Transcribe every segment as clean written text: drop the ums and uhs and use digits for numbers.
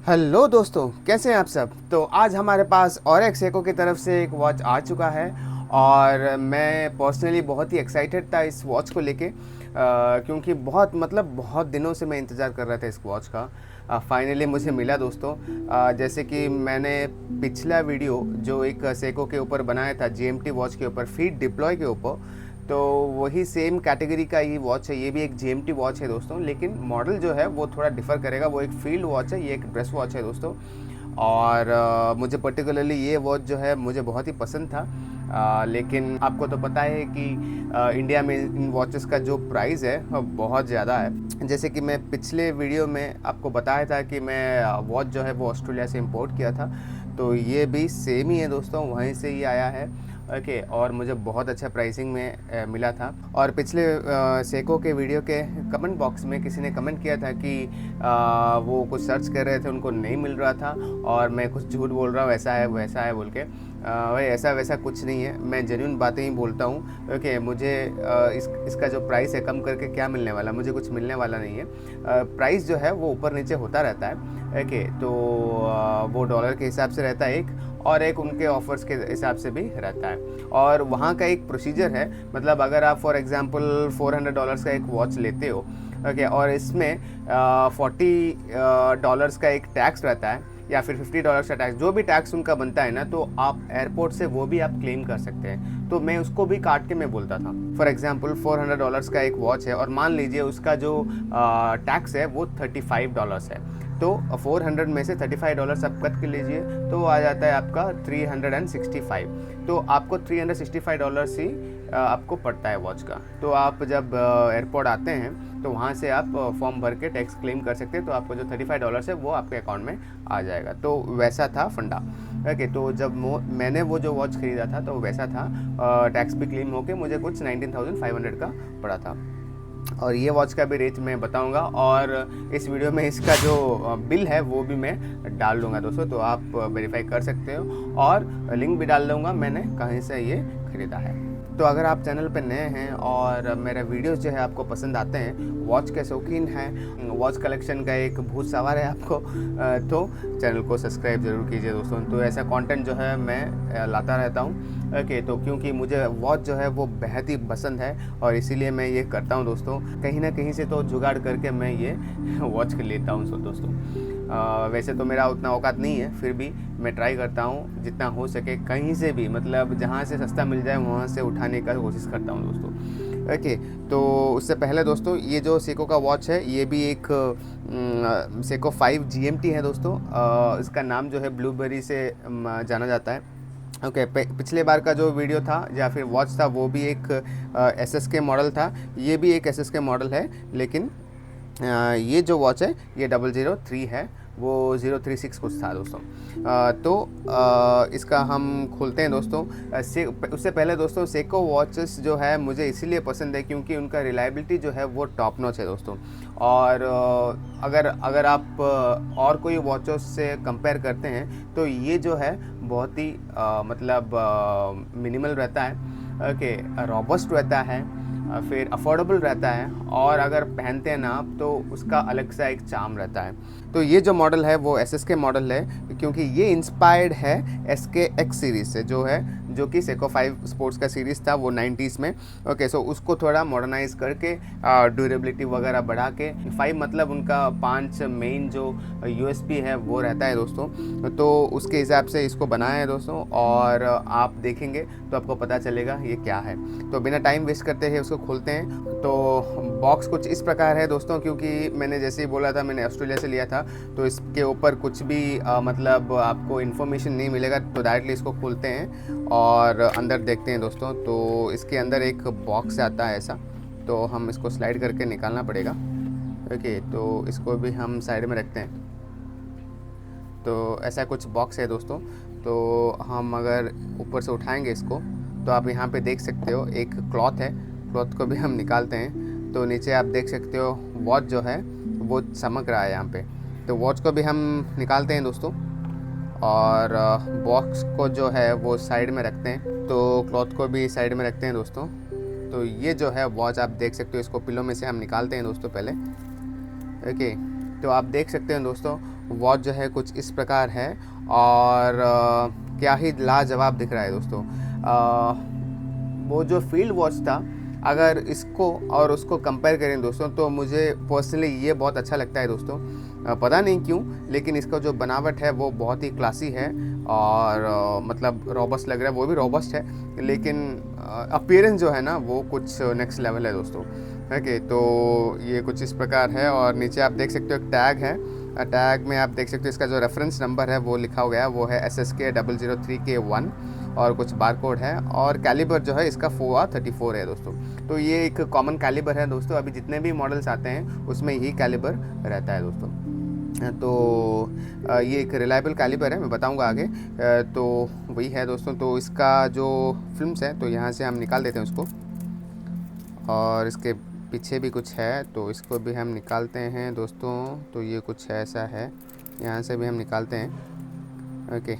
Hello दोस्तों, कैसे हैं आप सब। तो आज हमारे पास और एक सेको की तरफ से एक वॉच आ चुका है और मैं पर्सनली बहुत ही एक्साइटेड था इस वॉच को लेके, क्योंकि बहुत दिनों से मैं इंतज़ार कर रहा था इस वॉच का। फाइनली मुझे मिला दोस्तों। जैसे कि मैंने पिछला वीडियो जो एक सेको के ऊपर बनाया था, जीएमटी वॉच के ऊपर, फीट डिप्लॉय के ऊपर, तो वही सेम कैटेगरी का ये वॉच है। ये भी एक जीएमटी वॉच है दोस्तों, लेकिन मॉडल जो है वो थोड़ा डिफ़र करेगा। वो एक फील्ड वॉच है, ये एक ड्रेस वॉच है दोस्तों। और मुझे पर्टिकुलरली ये वॉच जो है मुझे बहुत ही पसंद था। लेकिन आपको तो पता है कि इंडिया में इन वॉचेस का जो प्राइस है वो बहुत ज़्यादा है। जैसे कि मैं पिछले वीडियो में आपको बताया था कि मैं वॉच जो है वो ऑस्ट्रेलिया से इंपोर्ट किया था, तो ये भी सेम ही है दोस्तों, वहीं से ही आया है। ओके, और मुझे बहुत अच्छा प्राइसिंग में मिला था। और पिछले सेको के वीडियो के कमेंट बॉक्स में किसी ने कमेंट किया था कि वो कुछ सर्च कर रहे थे, उनको नहीं मिल रहा था और मैं कुछ झूठ बोल रहा हूँ, ऐसा है वैसा है बोल के। भाई ऐसा वैसा कुछ नहीं है, मैं जेन्युइन बातें ही बोलता हूँ। ओके, मुझे इसका जो प्राइस है कम करके क्या मिलने वाला, मुझे कुछ मिलने वाला नहीं है। प्राइस जो है वो ऊपर नीचे होता रहता है। ओके, तो वो डॉलर के हिसाब से रहता है एक, और एक उनके ऑफर्स के हिसाब से भी रहता है। और वहाँ का एक प्रोसीजर है, मतलब अगर आप फॉर एग्जांपल $400 का एक वॉच लेते हो, ओके, और इसमें $40 का एक टैक्स रहता है या फिर $50 का टैक्स, जो भी टैक्स उनका बनता है ना, तो आप एयरपोर्ट से वो भी आप क्लेम कर सकते हैं। तो मैं उसको भी काट के मैं बोलता था। फॉर एग्जांपल $400 का एक वॉच है और मान लीजिए उसका जो टैक्स है वो $35 है, तो 400 में से $35 आप कट के लीजिए तो आ जाता है आपका 365। तो आपको $365 ही आपको पड़ता है वॉच का। तो आप जब एयरपोर्ट आते हैं तो वहाँ से आप फॉर्म भर के टैक्स क्लेम कर सकते हैं, तो आपको जो $35 है वो आपके अकाउंट में आ जाएगा। तो वैसा था फंडा। ओके, तो जब मैंने वो जो वॉच ख़रीदा था तो वैसा था, टैक्स भी क्लेम होके मुझे कुछ 19,500 का पड़ा था। और ये वॉच का भी रेट मैं बताऊंगा, और इस वीडियो में इसका जो बिल है वो भी मैं डाल दूंगा दोस्तों, तो आप वेरीफाई कर सकते हो। और लिंक भी डाल दूंगा मैंने कहीं से ये ख़रीदा है। तो अगर आप चैनल पर नए हैं और मेरा वीडियोस जो है आपको पसंद आते हैं, वॉच के शौकीन हैं, वॉच कलेक्शन का एक भूत सवार है आपको, तो चैनल को सब्सक्राइब ज़रूर कीजिए दोस्तों। तो ऐसा कंटेंट जो है मैं लाता रहता हूँ। ओके, तो क्योंकि मुझे वॉच जो है वो बेहद ही पसंद है और इसीलिए मैं ये करता हूँ दोस्तों। कहीं ना कहीं से तो जुगाड़ करके मैं ये वॉच लेता हूँ सो दोस्तों। वैसे तो मेरा उतना औकात नहीं है, फिर भी मैं ट्राई करता हूँ जितना हो सके, कहीं से भी, मतलब जहाँ से सस्ता मिल जाए वहाँ से उठाने का कोशिश करता हूँ दोस्तों। ओके, तो उससे पहले दोस्तों ये जो सेको का वॉच है ये भी एक सेको 5 जीएमटी है दोस्तों। इसका नाम जो है ब्लूबेरी से जाना जाता है। ओके, पिछले बार का जो वीडियो था या फिर वॉच था वो भी एक एसएसके मॉडल था, ये भी एक एसएसके मॉडल है, लेकिन ये जो वॉच है ये 003 है, वो 036 कुछ था दोस्तों। तो इसका हम खोलते हैं दोस्तों। उससे पहले दोस्तों, सेको वॉचेस जो है मुझे इसीलिए पसंद है क्योंकि उनका रिलायबिलिटी जो है वो टॉप नॉच है दोस्तों। और अगर अगर आप और कोई वॉचेस से कंपेयर करते हैं तो ये जो है बहुत ही मिनिमल रहता है। ओके, रॉबस्ट रहता है, फिर अफोर्डेबल रहता है, और अगर पहनते हैं ना आप तो उसका अलग सा एक चार्म रहता है। तो ये जो मॉडल है वो एसएसके मॉडल है, क्योंकि ये इंस्पायर्ड है एसके एक्स सीरीज़ से, जो कि सेको 5 स्पोर्ट्स का सीरीज़ था वो 90s में। ओके, सो उसको थोड़ा मॉडर्नाइज करके ड्यूरेबिलिटी वगैरह बढ़ा के, 5 मतलब उनका 5 मेन जो यूएसपी है वो रहता है दोस्तों, तो उसके हिसाब से इसको बनाया है दोस्तों। और आप देखेंगे तो आपको पता चलेगा ये क्या है। तो बिना टाइम वेस्ट करते हैं उसको खोलते हैं। तो बॉक्स कुछ इस प्रकार है दोस्तों, क्योंकि मैंने जैसे ही बोला था मैंने ऑस्ट्रेलिया से लिया था, तो इसके ऊपर कुछ भी मतलब आपको इन्फॉर्मेशन नहीं मिलेगा। तो डायरेक्टली इसको खोलते हैं और अंदर देखते हैं दोस्तों। तो इसके अंदर एक बॉक्स आता है ऐसा, तो हम इसको स्लाइड करके निकालना पड़ेगा। ओके, तो इसको भी हम साइड में रखते हैं। तो ऐसा कुछ बॉक्स है दोस्तों। तो हम अगर ऊपर से उठाएंगे इसको तो आप यहाँ पे देख सकते हो एक क्लॉथ है, क्लॉथ को भी हम निकालते हैं। तो नीचे आप देख सकते हो वॉच जो है वो चमक रहा है यहाँ पे। तो वॉच को भी हम निकालते हैं दोस्तों, और बॉक्स को जो है वो साइड में रखते हैं। तो क्लॉथ को भी साइड में रखते हैं दोस्तों। तो ये जो है वॉच आप देख सकते हो, इसको पिलो में से हम निकालते हैं दोस्तों पहले। ओके, तो आप देख सकते हैं दोस्तों वॉच जो है कुछ इस प्रकार है और क्या ही लाजवाब दिख रहा है दोस्तों। वो जो फील्ड वॉच था, अगर इसको और उसको कंपेयर करें दोस्तों, तो मुझे पर्सनली ये बहुत अच्छा लगता है दोस्तों। पता नहीं क्यों, लेकिन इसका जो बनावट है वो बहुत ही क्लासी है और मतलब रॉबस्ट लग रहा है। वो भी रॉबस्ट है, लेकिन अपीयरेंस जो है ना वो कुछ नेक्स्ट लेवल है दोस्तों। ओके, तो ये कुछ इस प्रकार है और नीचे आप देख सकते हो एक टैग है। टैग में आप देख सकते हो इसका जो रेफरेंस नंबर है वो लिखा हुआ है, वो है SSK003K1 और कुछ बार कोड है और कैलिबर जो है इसका 4R34 है दोस्तों। तो ये एक कॉमन कैलिबर है दोस्तों, अभी जितने भी मॉडल्स आते हैं उसमें यही कैलिबर रहता है दोस्तों। तो ये एक रिलायबल कैलिबर है, मैं बताऊंगा आगे। तो वही है दोस्तों। तो इसका जो फिल्म्स है तो यहाँ से हम निकाल देते हैं उसको, और इसके पीछे भी कुछ है तो इसको भी हम निकालते हैं दोस्तों। तो ये कुछ ऐसा है, यहाँ से भी हम निकालते हैं। Okay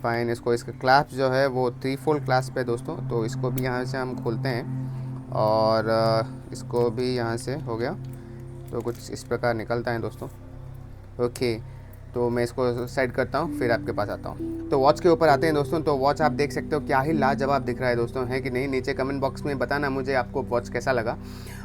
fine. इसका क्लास्प जो है वो 3 फोल्ड क्लास्प है दोस्तों, तो इसको भी यहाँ से हम खोलते हैं और इसको भी यहाँ से हो गया। तो कुछ इस प्रकार निकलता है दोस्तों। ओके, तो मैं इसको साइड करता हूँ, फिर आपके पास आता हूँ। तो वॉच के ऊपर आते हैं दोस्तों। तो वॉच आप देख सकते हो क्या ही लाजवाब दिख रहा है दोस्तों, है कि नहीं? नीचे कमेंट बॉक्स में बताना मुझे आपको वॉच कैसा लगा।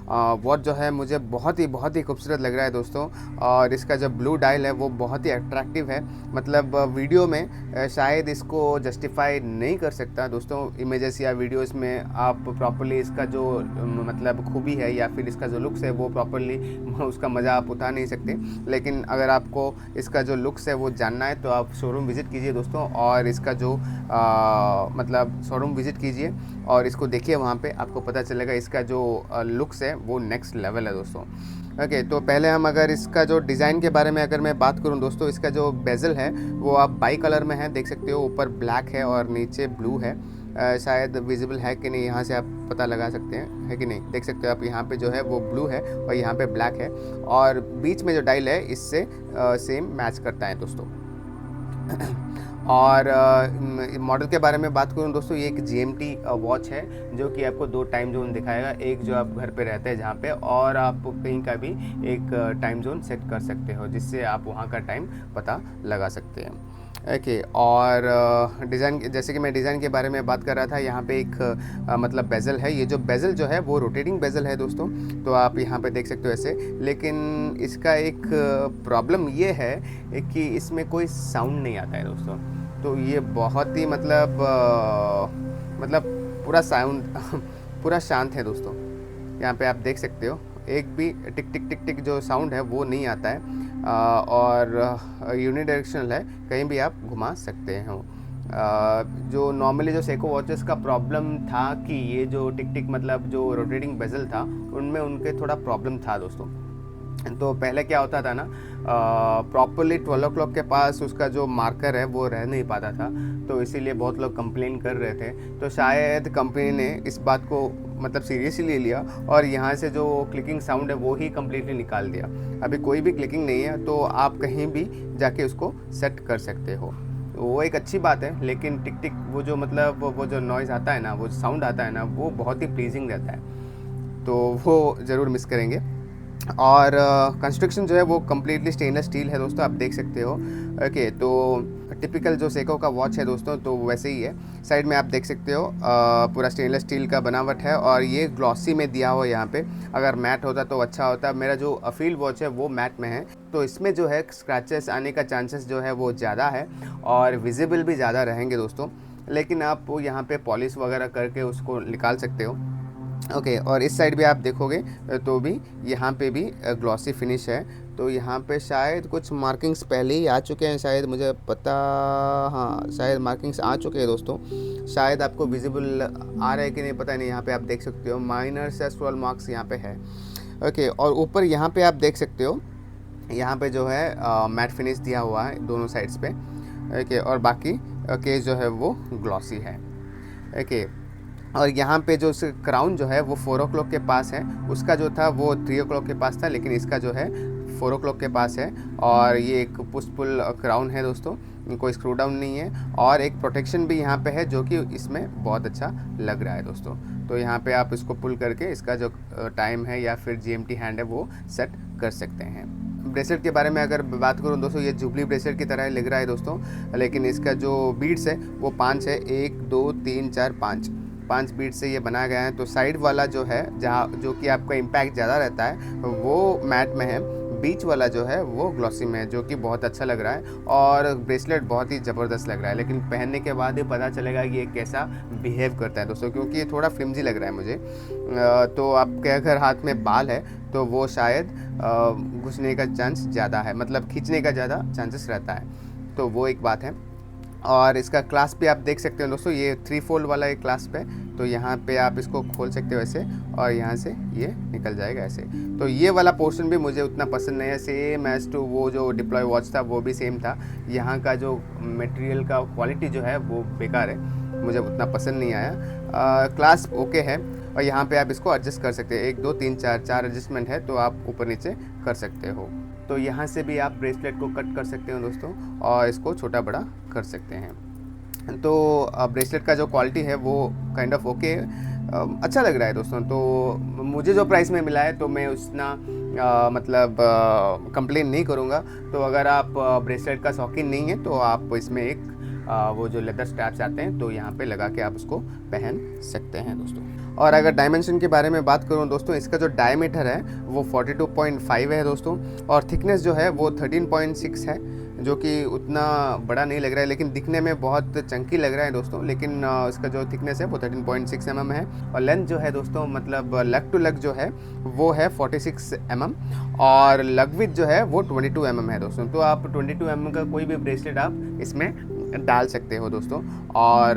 वॉच जो है मुझे बहुत ही खूबसूरत लग रहा है दोस्तों, और इसका जो ब्लू डायल है वो बहुत ही अट्रैक्टिव है। मतलब वीडियो में शायद इसको जस्टिफाई नहीं कर सकता दोस्तों, इमेजेस या वीडियोस में आप प्रॉपर्ली इसका जो मतलब खूबी है या फिर इसका जो लुक्स है वो प्रॉपर्ली उसका मज़ा आप उठा नहीं सकते। लेकिन अगर आपको इसका जो लुक्स है वो जानना है तो आप शोरूम विज़िट कीजिए दोस्तों, और इसका जो मतलब शोरूम विज़िट कीजिए और इसको देखिए, वहाँ पे आपको पता चलेगा इसका जो लुक्स है वो नेक्स्ट लेवल है दोस्तों। ओके, तो पहले हम अगर इसका जो डिज़ाइन के बारे में अगर मैं बात करूं दोस्तों, इसका जो बेजल है वो आप बाई कलर में है, देख सकते हो। ऊपर ब्लैक है और नीचे ब्लू है। शायद विजिबल है कि नहीं, यहाँ से आप पता लगा सकते हैं, है कि नहीं? देख सकते हो आप, यहाँ पे जो है वो ब्लू है और यहाँ पे ब्लैक है, और बीच में जो डायल है इससे सेम मैच करता है दोस्तों। और मॉडल के बारे में बात करूं दोस्तों, ये एक GMT वॉच है जो कि आपको 2 टाइम जोन दिखाएगा। एक जो आप घर पे रहते हैं जहाँ पे, और आप कहीं का भी एक टाइम जोन सेट कर सकते हो, जिससे आप वहाँ का टाइम पता लगा सकते हैं। ओके, और डिज़ाइन, जैसे कि मैं डिज़ाइन के बारे में बात कर रहा था, यहाँ पे एक मतलब बेजल है। ये जो बेजल जो है वो रोटेटिंग बेजल है दोस्तों, तो आप यहाँ पे देख सकते हो ऐसे। लेकिन इसका एक प्रॉब्लम ये है कि इसमें कोई साउंड नहीं आता है दोस्तों। तो ये बहुत ही मतलब पूरा साउंड पूरा शांत है दोस्तों। यहाँ पे आप देख सकते हो एक भी टिक टिक टिक टिक जो साउंड है वो नहीं आता है, और यूनिडायरेक्शनल है, कहीं भी आप घुमा सकते हो। जो नॉर्मली जो सेको वॉचेस का प्रॉब्लम था कि ये जो टिक टिक मतलब जो रोटेटिंग बेजल था उनमें उनके थोड़ा प्रॉब्लम था दोस्तों। तो पहले क्या होता था ना, प्रॉपरली 12 o'clock के पास उसका जो मार्कर है वो रह नहीं पाता था, तो इसीलिए बहुत लोग कंप्लेन कर रहे थे। तो शायद कंपनी ने इस बात को मतलब सीरियसली ले लिया और यहाँ से जो क्लिकिंग साउंड है वो ही कम्प्लीटली निकाल दिया। अभी कोई भी क्लिकिंग नहीं है, तो आप कहीं भी जाके उसको सेट कर सकते हो। वो एक अच्छी बात है, लेकिन टिक टिक वो जो मतलब वो जो नॉइज़ आता है ना, वो साउंड आता है ना, वो बहुत ही प्लीजिंग रहता है, तो वो ज़रूर मिस करेंगे। और कंस्ट्रक्शन जो है वो कम्प्लीटली स्टेनलेस स्टील है दोस्तों, आप देख सकते हो। ओके, तो टिपिकल जो सेको का वॉच है दोस्तों तो वैसे ही है। साइड में आप देख सकते हो पूरा स्टेनलेस स्टील का बनावट है, और ये ग्लॉसी में दिया हुआ यहाँ पे। अगर मैट होता तो अच्छा होता। मेरा जो फील्ड वॉच है वो मैट में है, तो इसमें जो है स्क्रैचेस आने का चांसेस जो है वो ज़्यादा है और विजिबल भी ज़्यादा रहेंगे दोस्तों। लेकिन आप यहाँ पे पॉलिश वगैरह करके उसको निकाल सकते हो। ओके, और इस साइड भी आप देखोगे तो भी यहाँ पे भी ग्लॉसी फिनिश है। तो यहाँ पे शायद कुछ मार्किंग्स पहले ही आ चुके हैं, शायद मुझे पता, हाँ शायद मार्किंग्स आ चुके हैं दोस्तों। शायद आपको विजिबल आ रहा है कि नहीं पता नहीं। यहाँ पे आप देख सकते हो माइनर से स्क्रॉल मार्क्स यहाँ पे है। ओके, और ऊपर यहाँ पे आप देख सकते हो, यहाँ पे जो है मैट फिनिश दिया हुआ है दोनों साइड्स पे। ओके, और बाकी केस जो है वो ग्लॉसी है। ओके, और यहाँ पे जो क्राउन जो है वो 4 o'clock के पास है, उसका जो था वो 3 o'clock के पास था, लेकिन इसका जो है 4 o'clock के पास है। और ये एक पुश पुल क्राउन है दोस्तों, कोई स्क्रू डाउन नहीं है, और एक प्रोटेक्शन भी यहाँ पे है जो कि इसमें बहुत अच्छा लग रहा है दोस्तों। तो यहाँ पे आप इसको पुल करके इसका जो टाइम है या फिर GMT हैंड है वो सेट कर सकते हैं। ब्रेसलेट के बारे में अगर बात करूँ दोस्तों, ये जुबली ब्रेसलेट की तरह लग रहा है दोस्तों, लेकिन इसका जो बीड्स है वो 5 है, 1 2 3 4 5 बीट से ये बनाया गया है। तो साइड वाला जो है, जहाँ जो कि आपका इम्पैक्ट ज़्यादा रहता है, वो मैट में है, बीच वाला जो है वो ग्लॉसी में है, जो कि बहुत अच्छा लग रहा है और ब्रेसलेट बहुत ही ज़बरदस्त लग रहा है। लेकिन पहनने के बाद ही पता चलेगा कि ये कैसा बिहेव करता है दोस्तों, क्योंकि ये थोड़ा फ्लिमजी लग रहा है मुझे। तो आपके अगर हाथ में बाल है तो वो शायद घुसने का चांस ज़्यादा है, मतलब खींचने का ज़्यादा चांसेस रहता है, तो वो एक बात है। और इसका क्लास्प भी आप देख सकते हो दोस्तों, ये 3 फोल्ड वाला एक क्लास्प है, तो यहाँ पे आप इसको खोल सकते हो ऐसे, और यहाँ से ये निकल जाएगा ऐसे। तो ये वाला पोर्शन भी मुझे उतना पसंद नहीं है, सेम एज टू वो जो डिप्लॉय वॉच था वो भी सेम था। यहाँ का जो मटेरियल का क्वालिटी जो है वो बेकार है, मुझे उतना पसंद नहीं आया। क्लास्प ओके है, और यहाँ पे आप इसको एडजस्ट कर सकते हैं, 1 2 3 4 एडजस्टमेंट है, तो आप ऊपर नीचे कर सकते हो। तो यहाँ से भी आप ब्रेसलेट को कट कर सकते हो दोस्तों, और इसको छोटा बड़ा कर सकते हैं। तो ब्रेसलेट का जो क्वालिटी है वो काइंड ऑफ ओके, अच्छा लग रहा है दोस्तों। तो मुझे जो प्राइस में मिला है तो मैं उतना मतलब कंप्लेन नहीं करूँगा। तो अगर आप ब्रेसलेट का शौकीन नहीं है तो आप इसमें एक वो जो लेदर स्ट्रैप्स आते हैं, तो यहाँ पे लगा के आप उसको पहन सकते हैं दोस्तों। और अगर डायमेंशन के बारे में बात करूँ दोस्तों, इसका जो डायमीटर है वो 42.5 है दोस्तों, और थिकनेस जो है वो 13.6 है, जो कि उतना बड़ा नहीं लग रहा है, लेकिन दिखने में बहुत चंकी लग रहा है दोस्तों। लेकिन इसका जो थिकनेस है वो 13.6 mm है, और लेंथ जो है दोस्तों, मतलब लग टू लग जो है वो है 46 mm, और लग विड्थ जो है वो 22 mm है दोस्तों। तो आप 22 mm का कोई भी ब्रेसलेट आप इसमें डाल सकते हो दोस्तों, और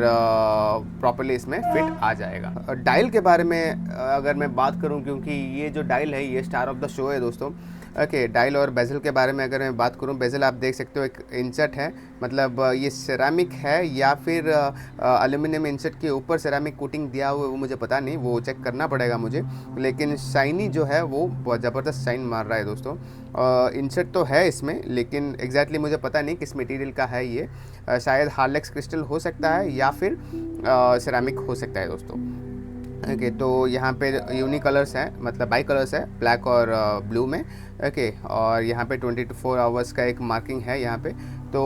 प्रॉपर्ली इसमें फिट आ जाएगा। डायल के बारे में अगर मैं बात करूं, क्योंकि ये जो डायल है ये स्टार ऑफ द शो है दोस्तों। ओके, डायल और बेजल के बारे में अगर मैं बात करूं, बेजल आप देख सकते हो एक इंसर्ट है, मतलब ये सेरामिक है या फिर एल्यूमिनियम इंसर्ट के ऊपर सेरामिक कोटिंग दिया हुआ है, वो मुझे पता नहीं, वो चेक करना पड़ेगा मुझे। लेकिन शाइनी जो है वो बहुत ज़बरदस्त शाइन मार रहा है दोस्तों। इंसर्ट तो है इसमें, लेकिन एग्जैक्टली मुझे पता नहीं किस मटेरियल का है ये, शायद हार्लेक्स क्रिस्टल हो सकता है या फिर सेरामिक हो सकता है दोस्तों। ओके, तो यहाँ पे यूनिक कलर्स हैं, मतलब बाई कलर्स है, ब्लैक और ब्लू में। ओके, और यहाँ पे 24 आवर्स का एक मार्किंग है यहाँ पे। तो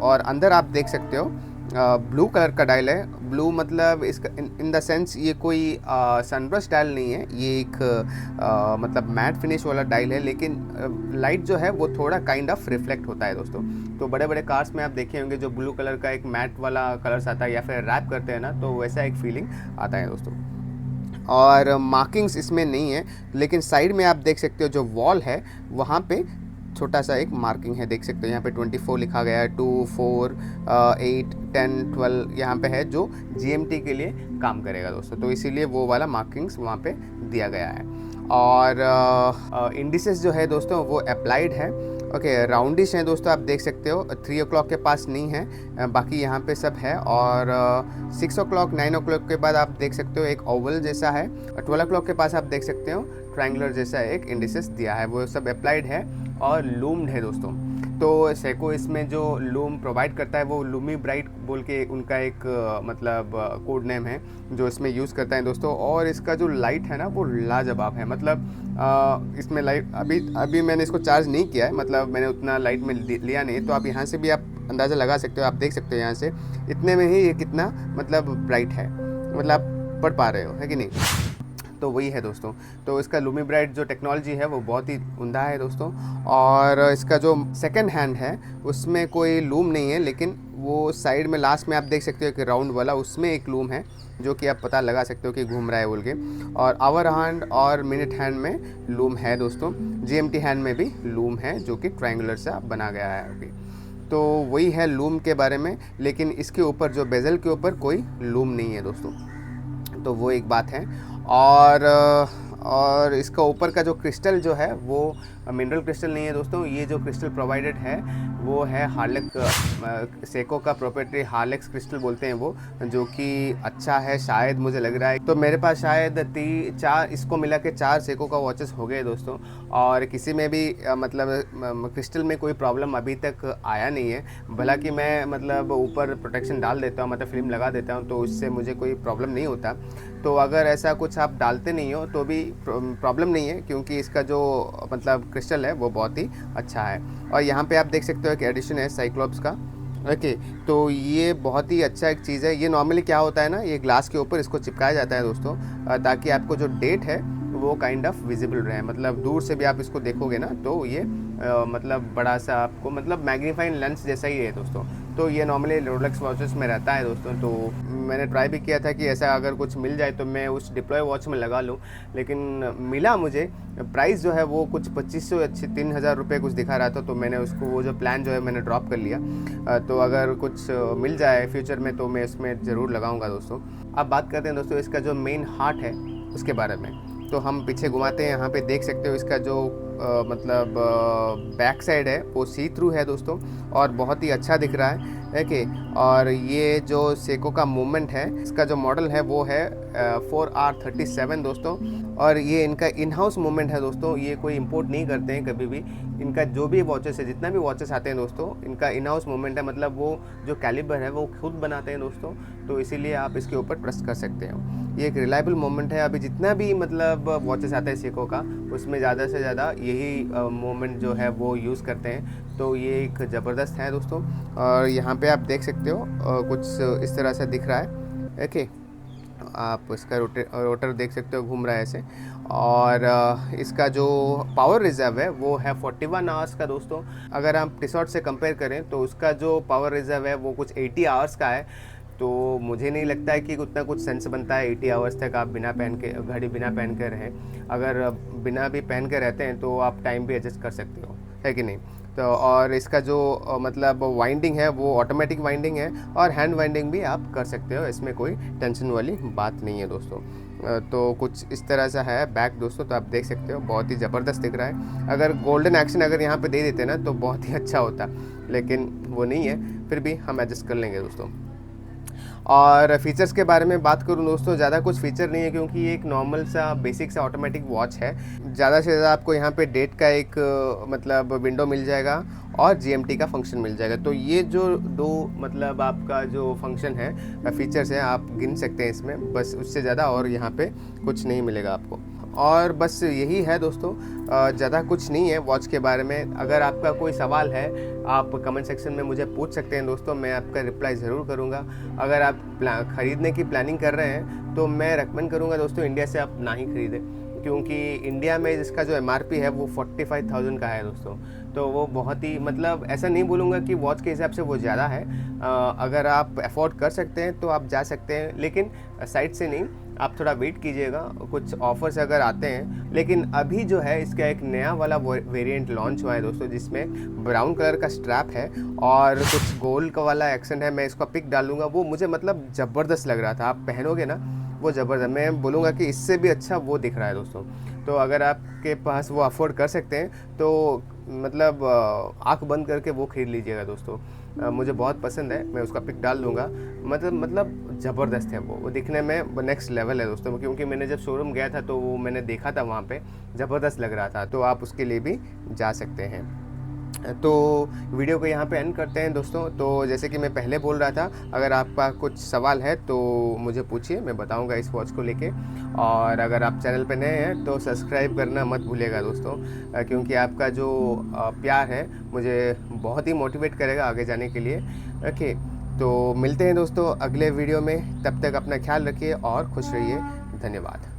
और अंदर आप देख सकते हो ब्लू कलर का डायल है। ब्लू मतलब इसका इन द सेंस ये कोई सनब्रश डायल नहीं है, ये एक मतलब मैट फिनिश वाला डायल है, लेकिन लाइट जो है वो थोड़ा काइंड ऑफ रिफ्लेक्ट होता है दोस्तों। तो बड़े बड़े कार्स में आप देखे होंगे जो ब्लू कलर का एक मैट वाला कलर्स आता है या फिर रैप करते हैं ना, तो वैसा एक फीलिंग आता है दोस्तों। और मार्किंग्स इसमें नहीं है, लेकिन साइड में आप देख सकते हो जो वॉल है वहाँ पे छोटा सा एक मार्किंग है, देख सकते हो यहाँ पे 24 लिखा गया है, 2 4 8 10 12 यहाँ पे है, जो GMT के लिए काम करेगा दोस्तों। तो इसीलिए वो वाला मार्किंग्स वहाँ पे दिया गया है। और इंडिसेस जो है दोस्तों वो अप्लाइड है। ओके, राउंडिश है दोस्तों, आप देख सकते हो। 3 o'clock के पास नहीं है, बाकी यहाँ पे सब है। और 6 o'clock 9 o'clock के बाद आप देख सकते हो एक ओवल जैसा है, और 12 o'clock के पास आप देख सकते हो ट्रायंगुलर जैसा एक इंडिसेस दिया है, वो सब अप्लाइड है और लूम्ड है दोस्तों। तो सेको इसमें जो लूम प्रोवाइड करता है वो लूमी ब्राइट बोल के उनका एक मतलब कोड नेम है जो इसमें यूज़ करता है दोस्तों। और इसका जो लाइट है ना वो लाजवाब है, मतलब इसमें लाइट अभी मैंने इसको चार्ज नहीं किया है, मतलब मैंने उतना लाइट में लिया नहीं, तो आप यहाँ से भी आप अंदाज़ा लगा सकते हो। आप देख सकते हो यहाँ से इतने में ही ये कितना मतलब ब्राइट है, मतलब पढ़ पा रहे हो, है कि नहीं। तो वही है दोस्तों। तो इसका लूमी ब्राइट जो टेक्नोलॉजी है वो बहुत ही उम्दा है दोस्तों। और इसका जो सेकंड हैंड है उसमें कोई लूम नहीं है, लेकिन वो साइड में लास्ट में आप देख सकते हो कि राउंड वाला, उसमें एक लूम है जो कि आप पता लगा सकते हो कि घूम रहा है बोल के। और आवर हैंड और मिनट हैंड में लूम है दोस्तों। GMT हैंड में भी लूम है जो कि ट्रायंगुलर सा बना गया है अभी। तो वही है लूम के बारे में, लेकिन इसके ऊपर जो बेजल के ऊपर कोई लूम नहीं है दोस्तों, तो वो एक बात है। और इसका ऊपर का जो क्रिस्टल जो है वो मिनरल क्रिस्टल नहीं है दोस्तों। ये जो क्रिस्टल प्रोवाइडेड है वो है हार्लेक्स, सेको का प्रोप्राइटरी हार्लेक्स क्रिस्टल बोलते हैं वो, जो कि अच्छा है शायद, मुझे लग रहा है। तो मेरे पास शायद 4 इसको मिला के 4 सेको का वॉचेस हो गए दोस्तों, और किसी में भी मतलब क्रिस्टल में कोई प्रॉब्लम अभी तक आया नहीं है। भला कि मैं मतलब ऊपर प्रोटेक्शन डाल देता हूँ, मतलब फिल्म लगा देता हूँ, तो उससे मुझे कोई प्रॉब्लम नहीं होता। तो अगर ऐसा कुछ आप डालते नहीं हो तो भी प्रॉब्लम नहीं है, क्योंकि इसका जो मतलब क्रिस्टल है वो बहुत ही अच्छा है। और यहाँ पे आप देख सकते हो एक एडिशन है साइक्लोप्स का। ओके, तो ये बहुत ही अच्छा एक चीज़ है। ये नॉर्मली क्या होता है ना, ये ग्लास के ऊपर इसको चिपकाया जाता है दोस्तों, ताकि आपको जो डेट है वो काइंड ऑफ विजिबल रहे। मतलब दूर से भी आप इसको देखोगे ना तो ये मतलब बड़ा सा आपको मतलब मैग्नीफाइंग लेंस जैसा ही है दोस्तों। तो ये नॉर्मली रोलेक्स वॉचेस में रहता है दोस्तों। तो मैंने ट्राई भी किया था कि ऐसा अगर कुछ मिल जाए तो मैं उस डिप्लॉय वॉच में लगा लूँ, लेकिन मिला मुझे। प्राइस जो है वो कुछ 2500 या 3000 रुपये कुछ दिखा रहा था, तो मैंने उसको वो जो प्लान जो है मैंने ड्रॉप कर लिया। तो अगर कुछ मिल जाए फ्यूचर में तो मैं इसमें ज़रूर लगाऊंगा दोस्तों। अब बात करते हैं दोस्तों इसका जो मेन हार्ट है उसके बारे में। तो हम पीछे घुमाते हैं, यहाँ पे देख सकते हो इसका जो मतलब बैक साइड है वो सी थ्रू है दोस्तों, और बहुत ही अच्छा दिख रहा है। ओके, और ये जो सेको का मूवमेंट है, इसका जो मॉडल है वो है 4R37 दोस्तों। और ये इनका इन हाउस मूवमेंट है दोस्तों, ये कोई इंपोर्ट नहीं करते हैं कभी भी। इनका जो भी वॉचेस है, जितना भी वॉचेस आते हैं दोस्तों, इनका इन हाउस मूवमेंट है। मतलब वो जो कैलिबर है वो खुद बनाते हैं दोस्तों, तो इसीलिए आप इसके ऊपर ट्रस्ट कर सकते हो। ये एक रिलायबल मोमेंट है। अभी जितना भी मतलब वॉचेस आता है सेको का, उसमें ज़्यादा से ज़्यादा यही मोमेंट जो है वो यूज़ करते हैं। तो ये एक ज़बरदस्त है दोस्तों। और यहाँ पे आप देख सकते हो कुछ इस तरह से दिख रहा है। ओके, आप इसका रोटर देख सकते हो, घूम रहा है ऐसे। और इसका जो पावर रिज़र्व है वो है 41 आवर्स का दोस्तों। अगर हम टिसॉट से कंपेयर करें तो उसका जो पावर रिज़र्व है वो कुछ 80 आवर्स का है। तो मुझे नहीं लगता है कि उतना कुछ सेंस बनता है 80 आवर्स तक आप बिना पहन के घड़ी बिना पहन के रहें। अगर बिना भी पहन के रहते हैं तो आप टाइम भी एडजस्ट कर सकते हो, है कि नहीं। तो और इसका जो मतलब वाइंडिंग है वो ऑटोमेटिक वाइंडिंग है, और हैंड वाइंडिंग भी आप कर सकते हो, इसमें कोई टेंशन वाली बात नहीं है दोस्तों। तो कुछ इस तरह सा है बैक दोस्तों। तो आप देख सकते हो बहुत ही ज़बरदस्त दिख रहा है। अगर गोल्डन एक्शन अगर यहाँ पे दे देते ना तो बहुत ही अच्छा होता, लेकिन वो नहीं है, फिर भी हम एडजस्ट कर लेंगे दोस्तों। और फीचर्स के बारे में बात करूं दोस्तों, ज़्यादा कुछ फीचर नहीं है, क्योंकि ये एक नॉर्मल सा बेसिक सा ऑटोमेटिक वॉच है। ज़्यादा से ज़्यादा आपको यहाँ पे डेट का एक मतलब विंडो मिल जाएगा, और जीएमटी का फंक्शन मिल जाएगा। तो ये जो दो मतलब आपका जो फंक्शन है, फीचर्स है, आप गिन सकते हैं इसमें, बस उससे ज़्यादा और यहाँ पे कुछ नहीं मिलेगा आपको। और बस यही है दोस्तों, ज़्यादा कुछ नहीं है वॉच के बारे में। अगर आपका कोई सवाल है आप कमेंट सेक्शन में मुझे पूछ सकते हैं दोस्तों, मैं आपका रिप्लाई ज़रूर करूँगा। अगर आप ख़रीदने की प्लानिंग कर रहे हैं तो मैं रेकमेंड करूँगा दोस्तों इंडिया से आप ना ही ख़रीदें, क्योंकि इंडिया में इसका जो एमआरपी है वो 45,000 का है दोस्तों। तो वो बहुत ही मतलब ऐसा नहीं बोलूँगा कि वॉच के हिसाब से वो ज़्यादा है। अगर आप अफोर्ड कर सकते हैं तो आप जा सकते हैं, लेकिन साइट से नहीं, आप थोड़ा वेट कीजिएगा, कुछ ऑफर्स अगर आते हैं। लेकिन अभी जो है इसका एक नया वाला वेरिएंट लॉन्च हुआ है दोस्तों, जिसमें ब्राउन कलर का स्ट्रैप है और कुछ गोल्ड का वाला एक्सेंट है। मैं इसका पिक डालूंगा, वो मुझे मतलब ज़बरदस्त लग रहा था। आप पहनोगे ना वो ज़बरदस्त, मैं बोलूँगा कि इससे भी अच्छा वो दिख रहा है दोस्तों। तो अगर आपके पास वो अफोर्ड कर सकते हैं तो मतलब आँख बंद करके वो खरीद लीजिएगा दोस्तों। मुझे बहुत पसंद है, मैं उसका पिक डाल दूँगा। मतलब ज़बरदस्त है वो दिखने में नेक्स्ट लेवल है दोस्तों, क्योंकि मैंने जब शोरूम गया था तो वो मैंने देखा था, वहाँ पे ज़बरदस्त लग रहा था। तो आप उसके लिए भी जा सकते हैं। तो वीडियो को यहाँ पे एंड करते हैं दोस्तों। तो जैसे कि मैं पहले बोल रहा था, अगर आपका कुछ सवाल है तो मुझे पूछिए, मैं बताऊँगा इस वॉच को लेके। और अगर आप चैनल पे नए हैं तो सब्सक्राइब करना मत भूलिएगा दोस्तों, क्योंकि आपका जो प्यार है मुझे बहुत ही मोटिवेट करेगा आगे जाने के लिए। ओके, तो मिलते हैं दोस्तों अगले वीडियो में। तब तक अपना ख्याल रखिए और खुश रहिए। धन्यवाद।